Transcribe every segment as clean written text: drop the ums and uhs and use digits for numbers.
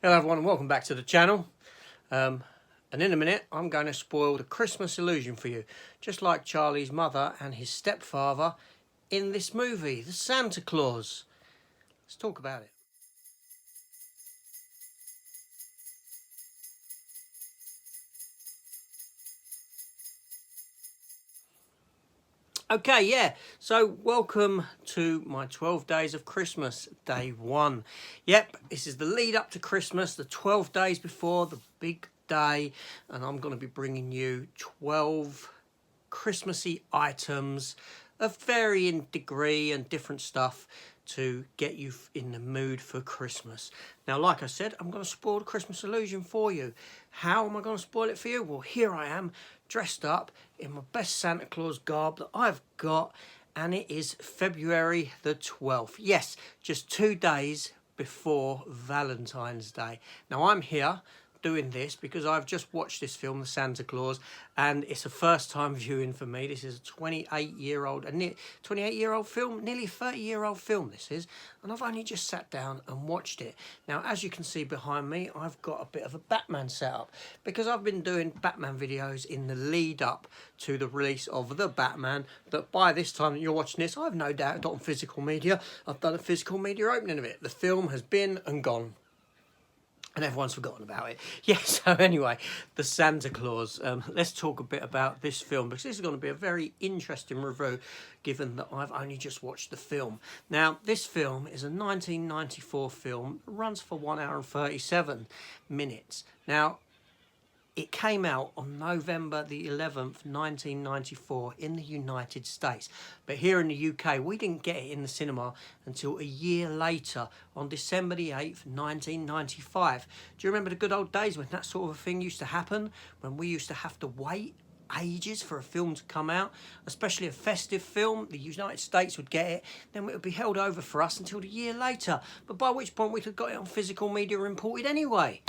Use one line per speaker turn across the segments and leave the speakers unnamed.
Hello everyone and welcome back to the channel. And in a minute I'm going to spoil the Christmas illusion for you, just like Charlie's mother and his stepfather in this movie, The Santa Claus. Let's talk about it. Okay, yeah, so welcome to my 12 days of Christmas, day one. Yep, this is the lead up to Christmas, the 12 days before the big day, and I'm going to be bringing you 12 Christmassy items of varying degree and different stuff to get you in the mood for Christmas. Now, like I said, I'm going to spoil the Christmas illusion for you. How am I going to spoil it for you? Well, here I am, dressed up in my best Santa Claus garb that I've got, and it is February the 12th. Yes, just 2 days before Valentine's Day. Now, I'm here doing this because I've just watched this film, The Santa Claus, and it's a first time viewing for me. This is a 28-year-old film, nearly 30-year-old film this is, and I've only just sat down and watched it. Now, as you can see behind me, I've got a bit of a Batman setup because I've been doing Batman videos in the lead up to the release of The Batman, that by this time that you're watching this, I've no doubt done on physical media. I've done a physical media opening of it. The film has been and gone, and everyone's forgotten about it. Yeah, so anyway, The Santa Claus. Let's talk a bit about this film, because this is going to be a very interesting review, given that I've only just watched the film. Now, this film is a 1994 film, runs for 1 hour and 37 minutes. Now, it came out on November the 11th, 1994 in the United States. But here in the UK, we didn't get it in the cinema until a year later, on December the 8th, 1995. Do you remember the good old days when that sort of thing used to happen? When we used to have to wait ages for a film to come out, especially a festive film. The United States would get it, then it would be held over for us until the year later. But by which point we'd have got it on physical media imported anyway.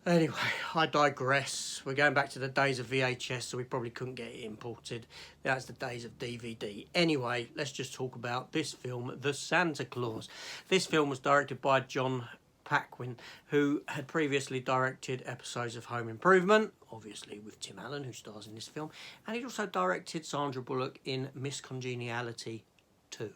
Anyway, I digress. We're going back to the days of VHS, so we probably couldn't get it imported. That's the days of DVD. Anyway, let's just talk about this film, The Santa Claus. This film was directed by John Paquin, who had previously directed episodes of Home Improvement, obviously with Tim Allen, who stars in this film, and he'd also directed Sandra Bullock in Miss Congeniality 2.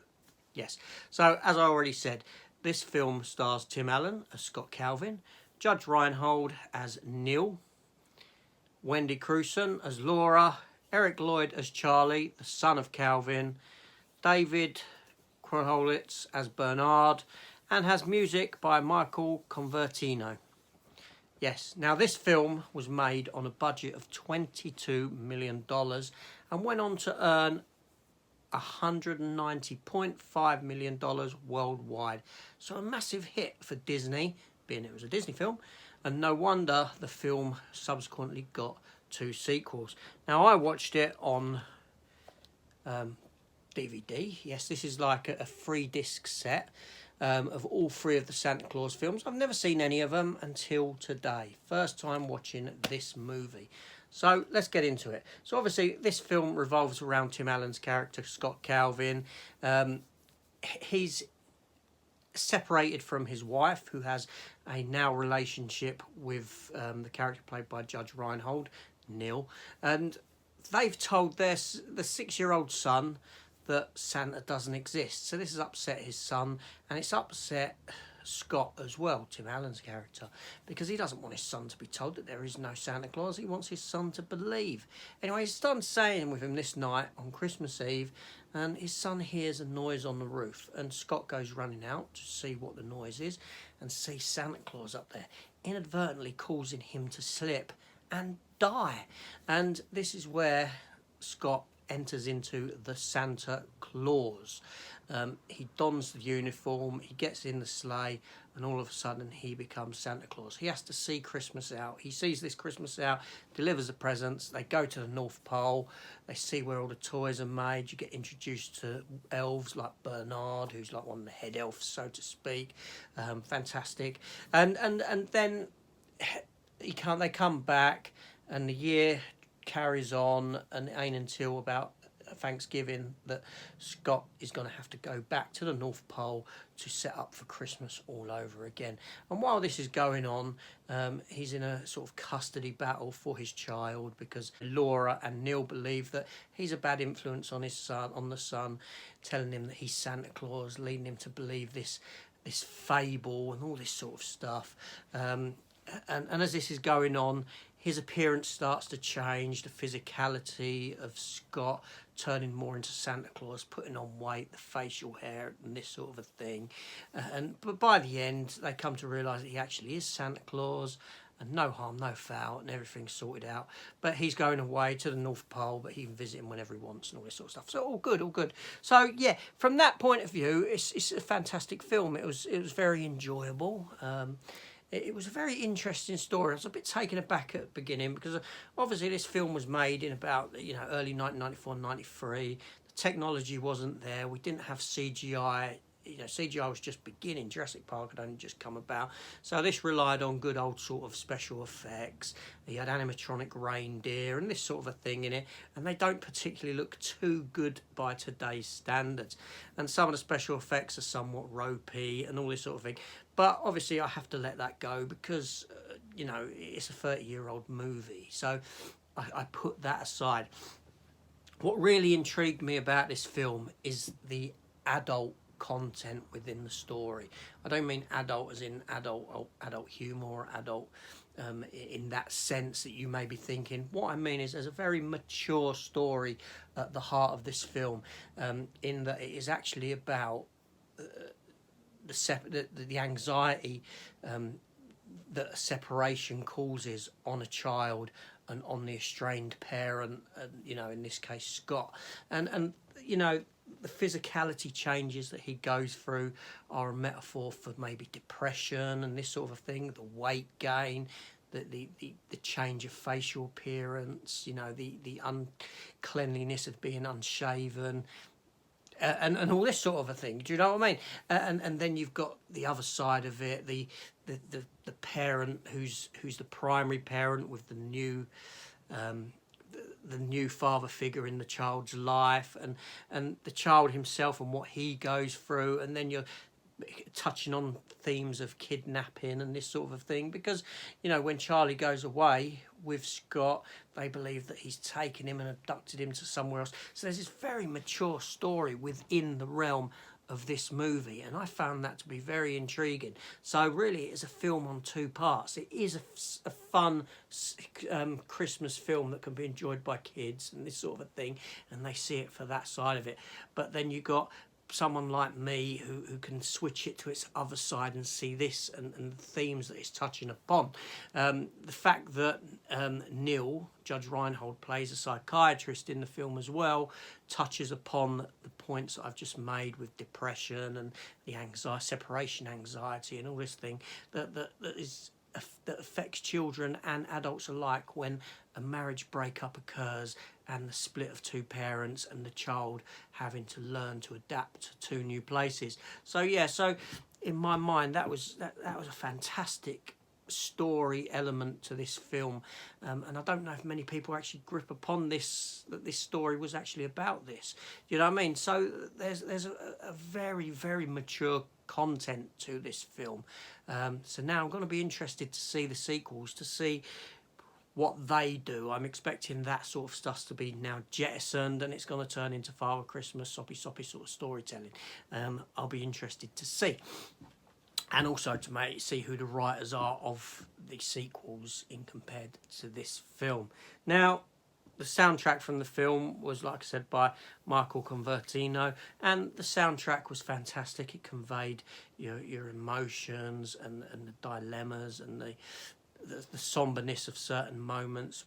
Yes, so as I already said, this film stars Tim Allen as Scott Calvin, Judge Reinhold as Neil, Wendy Crewson as Laura, Eric Lloyd as Charlie, the son of Calvin, David Krholitz as Bernard, and has music by Michael Convertino. Yes, now this film was made on a budget of $22 million and went on to earn $190.5 million worldwide. So a massive hit for Disney, being it was a Disney film, and no wonder the film subsequently got 2 sequels. Now, I watched it on DVD. Yes, this is like a 3-disc set of all 3 of the Santa Claus films. I've never seen any of them until today. First time watching this movie. So let's get into it. So obviously this film revolves around Tim Allen's character, Scott Calvin. He's separated from his wife, who has a now relationship with the character played by Judge Reinhold, Neil, and they've told the 6-year-old son that Santa doesn't exist. So this has upset his son, and it's upset Scott as well, Tim Allen's character, because he doesn't want his son to be told that there is no Santa Claus. He wants his son to believe. Anyway, his son's staying with him this night on Christmas Eve, and his son hears a noise on the roof, and Scott goes running out to see what the noise is and sees Santa Claus up there, inadvertently causing him to slip and die. And this is where Scott enters into the Santa Claus. He dons the uniform, he gets in the sleigh, and all of a sudden he becomes Santa Claus. He has to see Christmas out. He sees this Christmas out, delivers the presents, they go to the North Pole, they see where all the toys are made. You get introduced to elves like Bernard, who's like one of the head elves, so to speak. Fantastic. And then they come back, and the year carries on, and it ain't until about Thanksgiving that Scott is going to have to go back to the North Pole to set up for Christmas all over again. And while this is going on, he's in a sort of custody battle for his child, because Laura and Neil believe that he's a bad influence on his son, on the son, telling him that he's Santa Claus, leading him to believe this fable and all this sort of stuff. And as this is going on, his appearance starts to change, the physicality of Scott turning more into Santa Claus, putting on weight, the facial hair and this sort of a thing. But by the end, they come to realise that he actually is Santa Claus, and no harm, no foul, and everything's sorted out. But he's going away to the North Pole, but he can visit him whenever he wants and all this sort of stuff. So all good, all good. So yeah, from that point of view, it's a fantastic film. It was very enjoyable. It was a very interesting story. I was a bit taken aback at the beginning, because obviously this film was made in about, early 1994, 93. The technology wasn't there. We didn't have CGI. CGI was just beginning. Jurassic Park had only just come about. So this relied on good old sort of special effects. You had animatronic reindeer and this sort of a thing in it. And they don't particularly look too good by today's standards. And some of the special effects are somewhat ropey and all this sort of thing. But obviously I have to let that go, because, it's a 30-year-old movie. So I put that aside. What really intrigued me about this film is the adult content within the story. I don't mean adult as in adult humour or adult in that sense that you may be thinking. What I mean is there's a very mature story at the heart of this film, in that it is actually about the anxiety that a separation causes on a child and on the estranged parent, in this case Scott, and the physicality changes that he goes through are a metaphor for maybe depression and this sort of thing, the weight gain, the change of facial appearance, the uncleanliness of being unshaven, and all this sort of a thing. Do you know what I mean? And then you've got the other side of it, the parent who's the primary parent with the new father figure in the child's life, and the child himself and what he goes through. And then you're touching on themes of kidnapping and this sort of thing, because when Charlie goes away with Scott, they believe that he's taken him and abducted him to somewhere else. So there's this very mature story within the realm of this movie, and I found that to be very intriguing. So really it is a film on two parts. It is a fun Christmas film that can be enjoyed by kids and this sort of a thing, and they see it for that side of it. But then you got someone like me who can switch it to its other side and see this and the themes that it's touching upon. The fact that Neil, Judge Reinhold, plays a psychiatrist in the film as well, touches upon the points that I've just made with depression and the separation anxiety and all this thing that affects children and adults alike when a marriage breakup occurs and the split of two parents and the child having to learn to adapt to two new places. So in my mind that was a fantastic story element to this film, and I don't know if many people actually grip upon this, that this story was actually about this. You know what I mean? So there's a very, very mature content to this film. So now I'm going to be interested to see the sequels, to see what they do. I'm expecting that sort of stuff to be now jettisoned, and it's going to turn into Father Christmas, soppy sort of storytelling. I'll be interested to see. And also to see who the writers are of the sequels in compared to this film. Now, the soundtrack from the film was, like I said, by Michael Convertino, and the soundtrack was fantastic. It conveyed your emotions and the dilemmas and the somberness of certain moments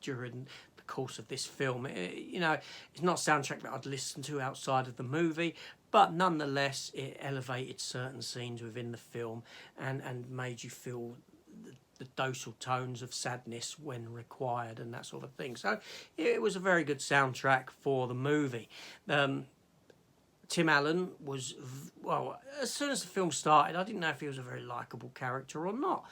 during the course of this film. It's not a soundtrack that I'd listen to outside of the movie, but nonetheless it elevated certain scenes within the film and made you feel the docile tones of sadness when required and that sort of thing. So it was a very good soundtrack for the movie. Tim Allen was, well, as soon as the film started, I didn't know if he was a very likeable character or not.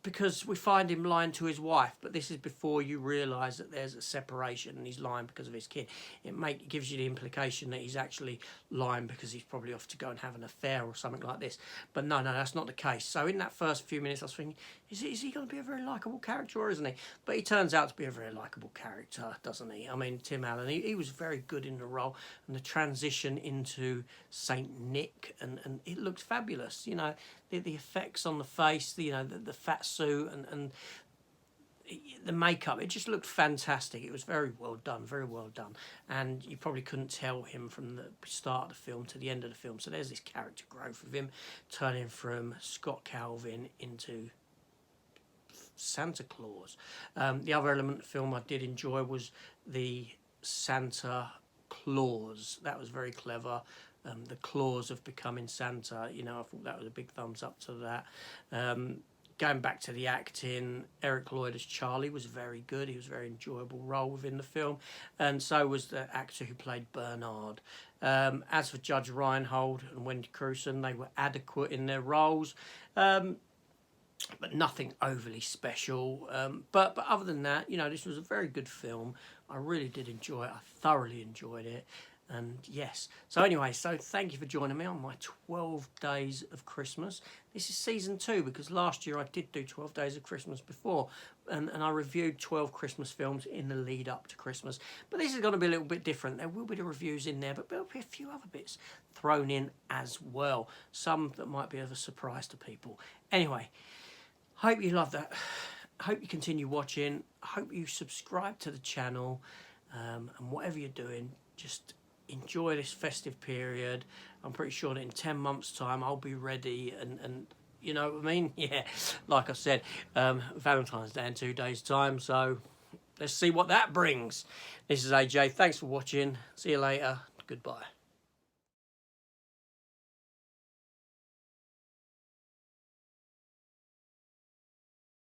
because we find him lying to his wife, but this is before you realise that there's a separation and he's lying because of his kid. It gives you the implication that he's actually lying because he's probably off to go and have an affair or something like this. But no, that's not the case. So in that first few minutes I was thinking, is he going to be a very likeable character or isn't he? But he turns out to be a very likeable character, doesn't he? I mean, Tim Allen, he was very good in the role, and the transition into Saint Nick, and it looked fabulous. You know, the effects on the face, the fat suit and the makeup, it just looked fantastic. It was very well done, and you probably couldn't tell him from the start of the film to the end of the film. So there's this character growth of him turning from Scott Calvin into Santa Claus. The other element of the film I did enjoy was the Santa Claus. That was very clever. The clause of becoming Santa, I thought that was a big thumbs up to that. Going back to the acting, Eric Lloyd as Charlie was very good. He was a very enjoyable role within the film, and so was the actor who played Bernard. As for Judge Reinhold and Wendy Crewson, they were adequate in their roles, but nothing overly special. But other than that, this was a very good film. I really did enjoy it. I thoroughly enjoyed it. And yes, so anyway, so thank you for joining me on my 12 Days of Christmas. This is season 2, because last year I did do 12 Days of Christmas before, and I reviewed 12 Christmas films in the lead up to Christmas. But this is going to be a little bit different. There will be the reviews in there, but there'll be a few other bits thrown in as well. Some that might be of a surprise to people. Anyway, hope you love that. Hope you continue watching. Hope you subscribe to the channel, and whatever you're doing, just enjoy this festive period. I'm pretty sure that in 10 months' time I'll be ready, and you know what I mean? Yeah, like I said, Valentine's Day in 2 days' time, so let's see what that brings. This is AJ. Thanks for watching. See you later. Goodbye.